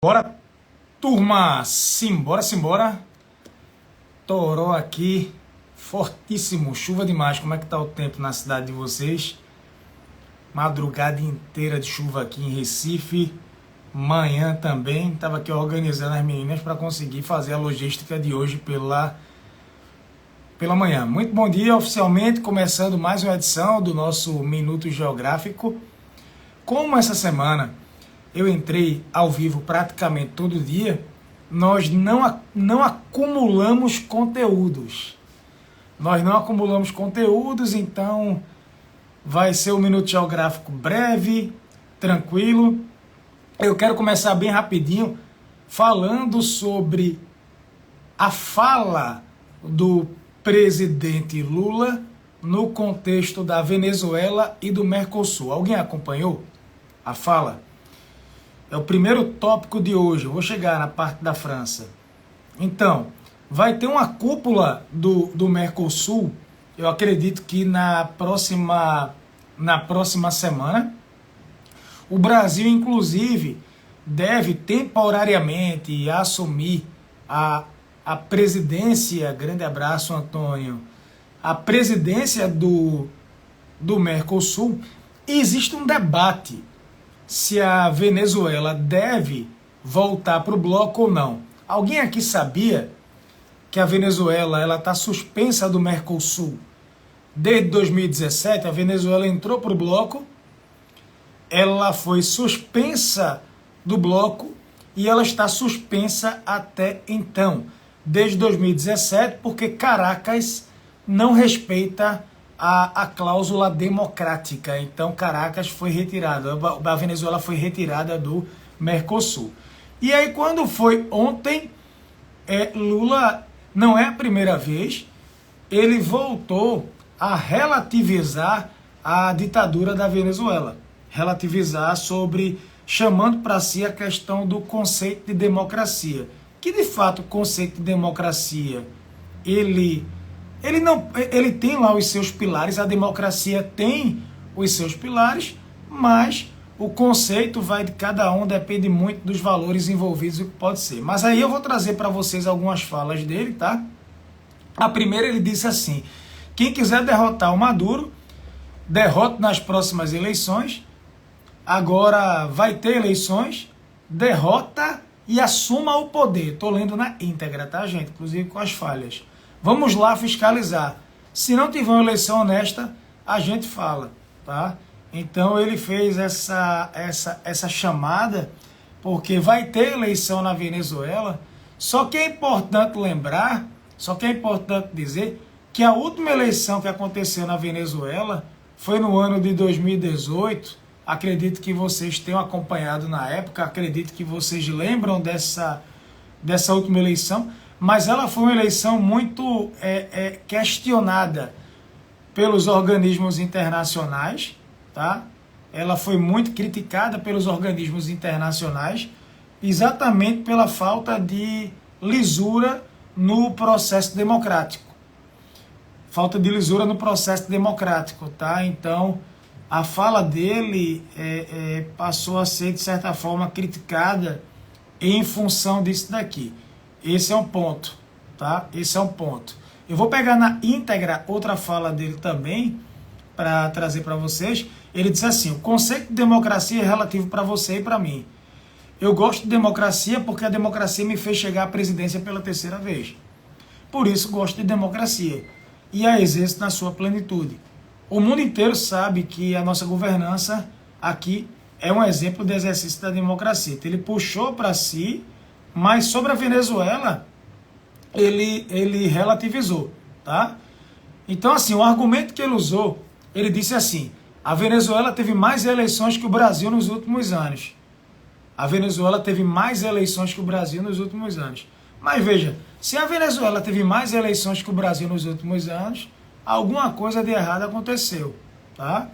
Bora, turma, simbora. Toró aqui, fortíssimo, chuva demais. Como é que tá o tempo na cidade de vocês? Madrugada inteira de chuva aqui em Recife, manhã também. Tava aqui organizando as meninas para conseguir fazer a logística de hoje pela manhã. Muito bom dia, oficialmente começando mais uma edição do nosso Minuto Geográfico. Como essa semana eu entrei ao vivo praticamente todo dia, nós não acumulamos conteúdos. Então vai ser um Minuto Geográfico breve, tranquilo. Eu quero começar bem rapidinho falando sobre a fala do presidente Lula no contexto da Venezuela e do Mercosul. Alguém acompanhou a fala? É o primeiro tópico de hoje. Eu vou chegar na parte da França. Então, vai ter uma cúpula do Mercosul, eu acredito que na próxima semana. O Brasil, inclusive, deve temporariamente assumir a presidência, grande abraço, Antônio, a presidência do Mercosul. E existe um debate se a Venezuela deve voltar para o bloco ou não. Alguém aqui sabia que a Venezuela está suspensa do Mercosul desde 2017? A Venezuela entrou para o bloco, ela foi suspensa do bloco e ela está suspensa até então, desde 2017, porque Caracas não respeita a cláusula democrática. Então Caracas foi retirada, a Venezuela foi retirada do Mercosul. E aí quando foi ontem, Lula, não é a primeira vez, ele voltou a relativizar a ditadura da Venezuela, chamando para si a questão do conceito de democracia, que de fato o conceito de democracia, ele tem lá os seus pilares, a democracia tem os seus pilares, mas o conceito vai de cada um, depende muito dos valores envolvidos, o que pode ser. Mas aí eu vou trazer para vocês algumas falas dele, tá? A primeira, ele disse assim: quem quiser derrotar o Maduro, derrote nas próximas eleições. Agora vai ter eleições, derrota e assuma o poder. Estou lendo na íntegra, tá, gente? Inclusive com as falhas. Vamos lá fiscalizar. Se não tiver uma eleição honesta, a gente fala, tá? Então ele fez essa chamada, porque vai ter eleição na Venezuela. Só que é importante lembrar, dizer que a última eleição que aconteceu na Venezuela foi no ano de 2018. Acredito que vocês tenham acompanhado na época, acredito que vocês lembram dessa última eleição, mas ela foi uma eleição muito questionada pelos organismos internacionais, tá? Ela foi muito criticada pelos organismos internacionais, exatamente pela falta de lisura no processo democrático. Tá? Então, a fala dele passou a ser, de certa forma, criticada em função disso daqui. Esse é um ponto, tá? Eu vou pegar na íntegra outra fala dele também, para trazer para vocês. Ele disse assim: o conceito de democracia é relativo para você e para mim. Eu gosto de democracia porque a democracia me fez chegar à presidência pela terceira vez. Por isso gosto de democracia e a exerço na sua plenitude. O mundo inteiro sabe que a nossa governança aqui é um exemplo de exercício da democracia. Então, ele puxou para si, mas sobre a Venezuela, ele relativizou, tá? Então, assim, o argumento que ele usou, ele disse assim: a Venezuela teve mais eleições que o Brasil nos últimos anos. Mas veja, se a Venezuela teve mais eleições que o Brasil nos últimos anos, alguma coisa de errado aconteceu, tá?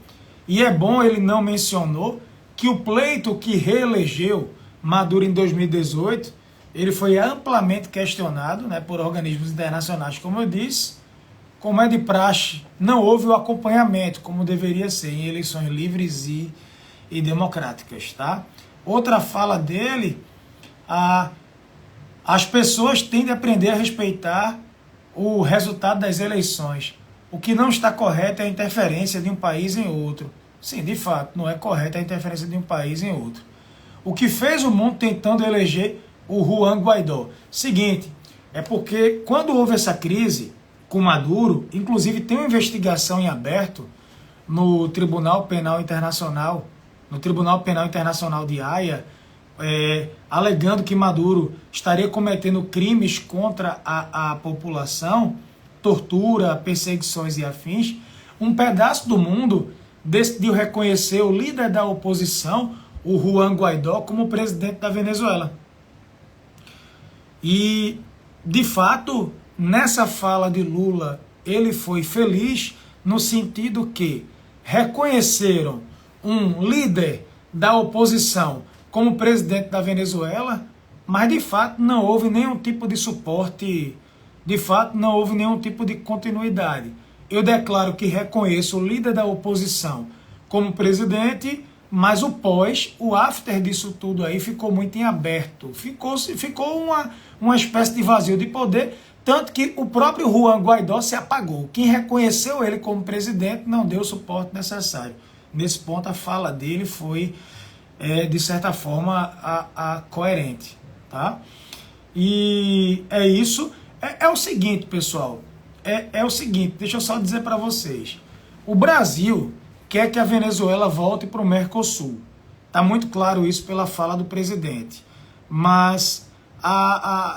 E é bom, ele não mencionou que o pleito que reelegeu Maduro em 2018, ele foi amplamente questionado, né, por organismos internacionais, como eu disse. Como é de praxe, não houve o acompanhamento, como deveria ser, em eleições livres e democráticas, tá? Outra fala dele, As pessoas têm de aprender a respeitar o resultado das eleições. O que não está correto é a interferência de um país em outro. Sim, de fato, não é correto a interferência de um país em outro. O que fez o mundo tentando eleger o Juan Guaidó? Seguinte, é porque quando houve essa crise com Maduro, inclusive tem uma investigação em aberto no Tribunal Penal Internacional, de Haia, alegando que Maduro estaria cometendo crimes contra a população, tortura, perseguições e afins. Um pedaço do mundo decidiu reconhecer o líder da oposição, o Juan Guaidó, como presidente da Venezuela. E, de fato, nessa fala de Lula, ele foi feliz no sentido que reconheceram um líder da oposição como presidente da Venezuela, mas de fato não houve nenhum tipo de suporte, de fato não houve nenhum tipo de continuidade. Eu declaro que reconheço o líder da oposição como presidente, mas o pós, o after disso tudo aí ficou muito em aberto. Ficou uma espécie de vazio de poder, tanto que o próprio Juan Guaidó se apagou. Quem reconheceu ele como presidente não deu o suporte necessário. Nesse ponto, a fala dele foi, de certa forma, coerente. Tá? E é isso. É o seguinte, pessoal. É o seguinte, deixa eu só dizer para vocês. O Brasil quer que a Venezuela volte para o Mercosul. Está muito claro isso pela fala do presidente. Mas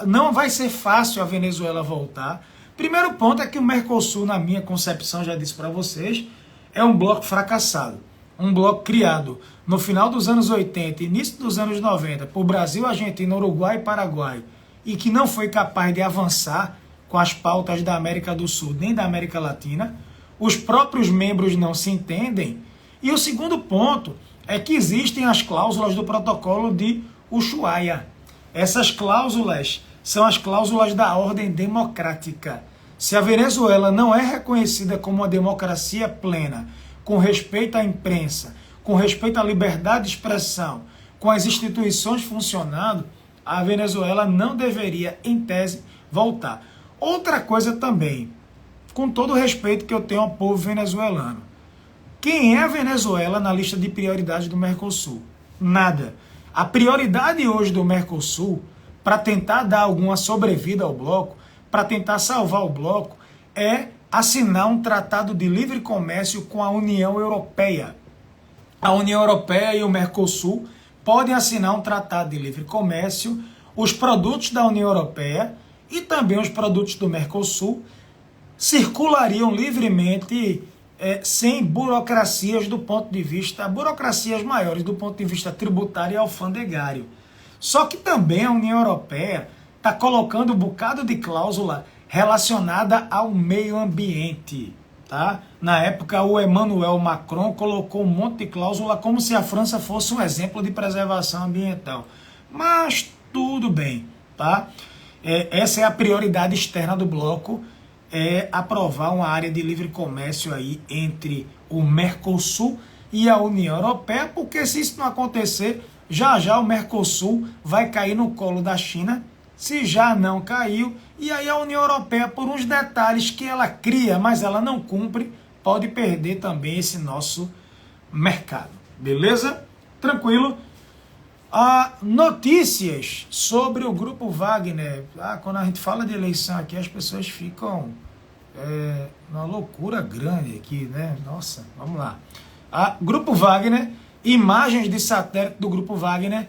não vai ser fácil a Venezuela voltar. Primeiro ponto é que o Mercosul, na minha concepção, já disse para vocês, é um bloco fracassado. Um bloco criado no final dos anos 80 e início dos anos 90 por Brasil, Argentina, Uruguai e Paraguai, e que não foi capaz de avançar com as pautas da América do Sul nem da América Latina. Os próprios membros não se entendem. E o segundo ponto é que existem as cláusulas do protocolo de Ushuaia. Essas cláusulas são as cláusulas da ordem democrática. Se a Venezuela não é reconhecida como uma democracia plena, com respeito à imprensa, com respeito à liberdade de expressão, com as instituições funcionando, a Venezuela não deveria, em tese, voltar. Outra coisa também, com todo o respeito que eu tenho ao povo venezuelano. Quem é a Venezuela na lista de prioridades do Mercosul? Nada. A prioridade hoje do Mercosul, para tentar dar alguma sobrevida ao bloco, para tentar salvar o bloco, é assinar um tratado de livre comércio com a União Europeia. A União Europeia e o Mercosul podem assinar um tratado de livre comércio. Os produtos da União Europeia e também os produtos do Mercosul circulariam livremente, sem burocracias do ponto de vista, burocracias maiores do ponto de vista tributário e alfandegário. Só que também a União Europeia está colocando um bocado de cláusula relacionada ao meio ambiente. Tá? Na época, o Emmanuel Macron colocou um monte de cláusula como se a França fosse um exemplo de preservação ambiental. Mas tudo bem. Tá? Essa é a prioridade externa do bloco, é aprovar uma área de livre comércio aí entre o Mercosul e a União Europeia, porque se isso não acontecer, já já o Mercosul vai cair no colo da China, se já não caiu, e aí a União Europeia, por uns detalhes que ela cria, mas ela não cumpre, pode perder também esse nosso mercado. Beleza? Tranquilo? Notícias sobre o Grupo Wagner. Quando a gente fala de eleição aqui, as pessoas ficam uma loucura grande aqui, né? Nossa, vamos lá. Grupo Wagner, imagens de satélite do Grupo Wagner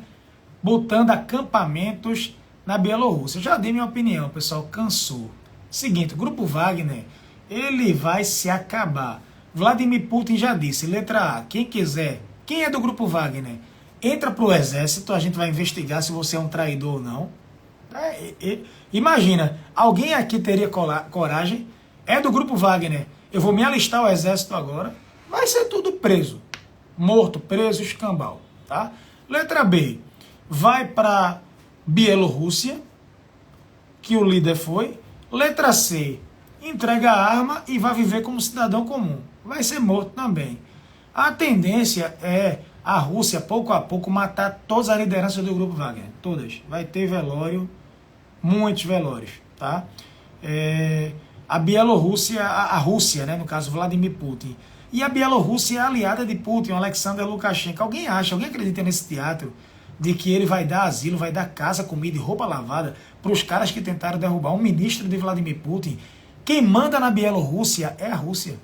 botando acampamentos na Bielorrússia. Já dei minha opinião, pessoal, cansou. Seguinte, o Grupo Wagner, ele vai se acabar. Vladimir Putin já disse, letra A, quem quiser, quem é do Grupo Wagner, entra para o exército, a gente vai investigar se você é um traidor ou não. Imagina, alguém aqui teria coragem, é do Grupo Wagner, eu vou me alistar ao exército agora, vai ser tudo preso, morto, preso, escambau. Tá? Letra B, vai para Bielorrússia, que o líder foi. Letra C, entrega a arma e vai viver como cidadão comum. Vai ser morto também. A tendência é a Rússia, pouco a pouco, matar todas as lideranças do grupo Wagner. Todas. Vai ter velório, muitos velórios, tá? A Bielorrússia, a Rússia, né, no caso, Vladimir Putin. E a Bielorrússia é aliada de Putin, o Alexander Lukashenko. Alguém acredita nesse teatro de que ele vai dar asilo, vai dar casa, comida e roupa lavada para os caras que tentaram derrubar um ministro de Vladimir Putin? Quem manda na Bielorrússia é a Rússia.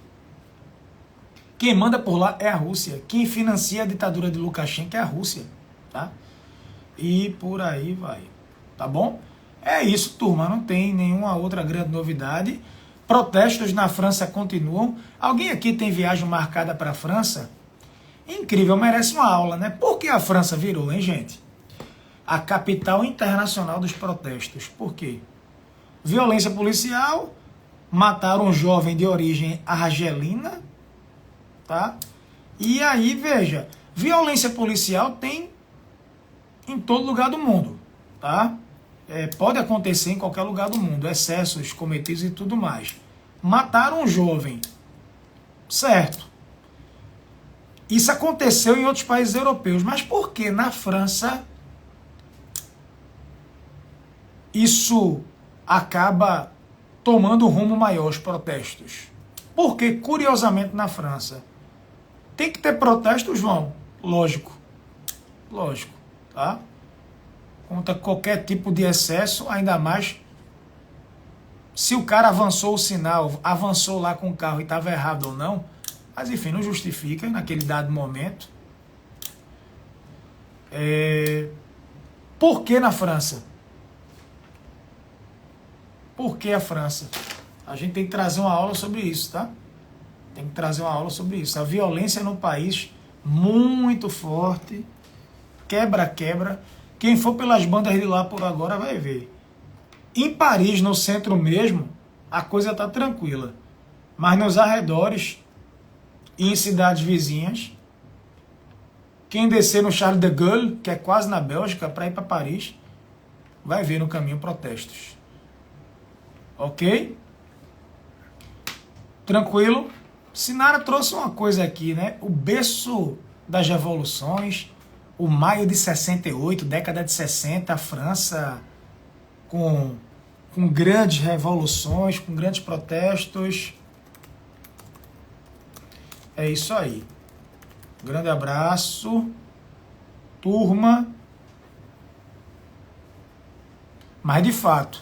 Quem manda por lá é a Rússia. Quem financia a ditadura de Lukashenko é a Rússia, tá? E por aí vai, tá bom? É isso, turma, não tem nenhuma outra grande novidade. Protestos na França continuam. Alguém aqui tem viagem marcada para a França? Incrível, merece uma aula, né? Por que a França virou, hein, gente? A capital internacional dos protestos. Por quê? Violência policial, mataram um jovem de origem argelina, tá? E aí, veja, violência policial tem em todo lugar do mundo, tá? Pode acontecer em qualquer lugar do mundo, excessos cometidos e tudo mais. Mataram um jovem, certo? Isso aconteceu em outros países europeus, mas por que na França isso acaba tomando um rumo maior, os protestos? Porque, curiosamente, na França tem que ter protestos, João? Lógico, tá? Contra qualquer tipo de excesso, ainda mais se o cara avançou o sinal, avançou lá com o carro e estava errado ou não, mas enfim, não justifica naquele dado momento. Por que na França? Por que a França? A gente tem que trazer uma aula sobre isso, tá? Tem que trazer uma aula sobre isso. A violência no país, muito forte, quebra. Quem for pelas bandas de lá por agora vai ver. Em Paris, no centro mesmo, a coisa está tranquila. Mas nos arredores e em cidades vizinhas, quem descer no Charles de Gaulle, que é quase na Bélgica, para ir para Paris, vai ver no caminho protestos. Ok? Tranquilo? Sinara trouxe uma coisa aqui, né? O berço das revoluções, o maio de 68, década de 60, a França com grandes revoluções, com grandes protestos. É isso aí. Grande abraço, turma. Mas, de fato,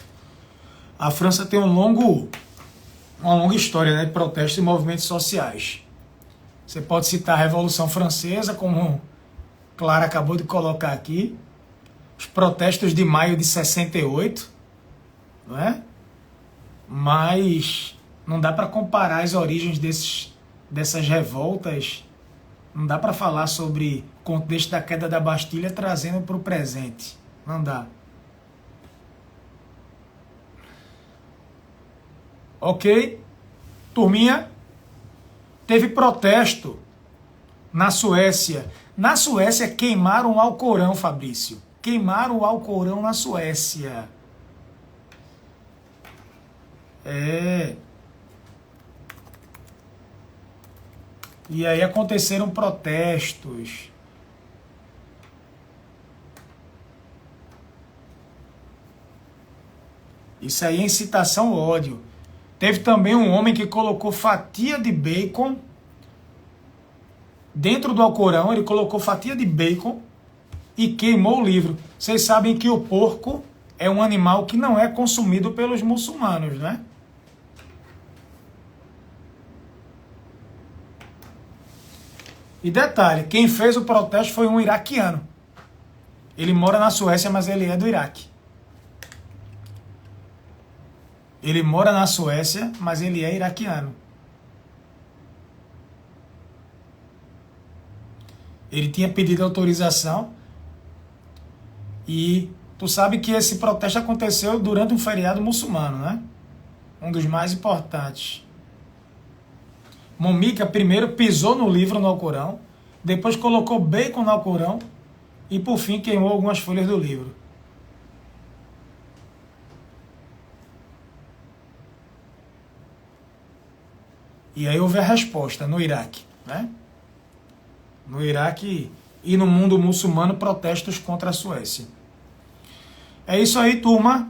a França tem uma longa história, né, de protestos e movimentos sociais. Você pode citar a Revolução Francesa, como Clara acabou de colocar aqui, os protestos de maio de 68, não é? Mas não dá para comparar as origens dessas revoltas, não dá para falar sobre o contexto da queda da Bastilha trazendo para o presente, não dá. Ok? Turminha, teve protesto na Suécia. Na Suécia queimaram o Alcorão, Fabrício. Queimaram o Alcorão na Suécia. E aí aconteceram protestos. Isso aí é incitação ao ódio. Teve também um homem que colocou fatia de bacon dentro do Alcorão, ele colocou fatia de bacon e queimou o livro. Vocês sabem que o porco é um animal que não é consumido pelos muçulmanos, né? E detalhe, quem fez o protesto foi um iraquiano. Ele mora na Suécia, mas ele é do Iraque. Ele mora na Suécia, mas ele é iraquiano. Ele tinha pedido autorização e tu sabe que esse protesto aconteceu durante um feriado muçulmano, né? Um dos mais importantes. Momika primeiro pisou no livro no Alcorão, depois colocou bacon no Alcorão e por fim queimou algumas folhas do livro. E aí houve a resposta no Iraque, né? No Iraque e no mundo muçulmano protestos contra a Suécia. É isso aí, turma.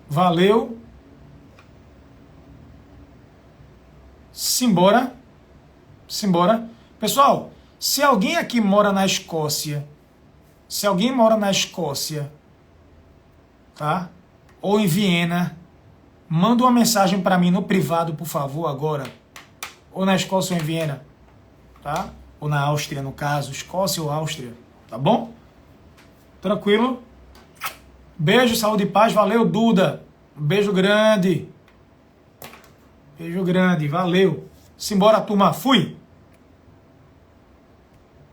Valeu. Simbora. Simbora. Pessoal, se alguém aqui mora na Escócia, tá? Ou em Viena, manda uma mensagem para mim no privado, por favor, agora. Ou na Escócia ou em Viena, tá? Ou na Áustria, no caso, Escócia ou Áustria, tá bom? Tranquilo? Beijo, saúde e paz. Valeu, Duda. Um beijo grande. Beijo grande, valeu. Simbora, turma. Fui.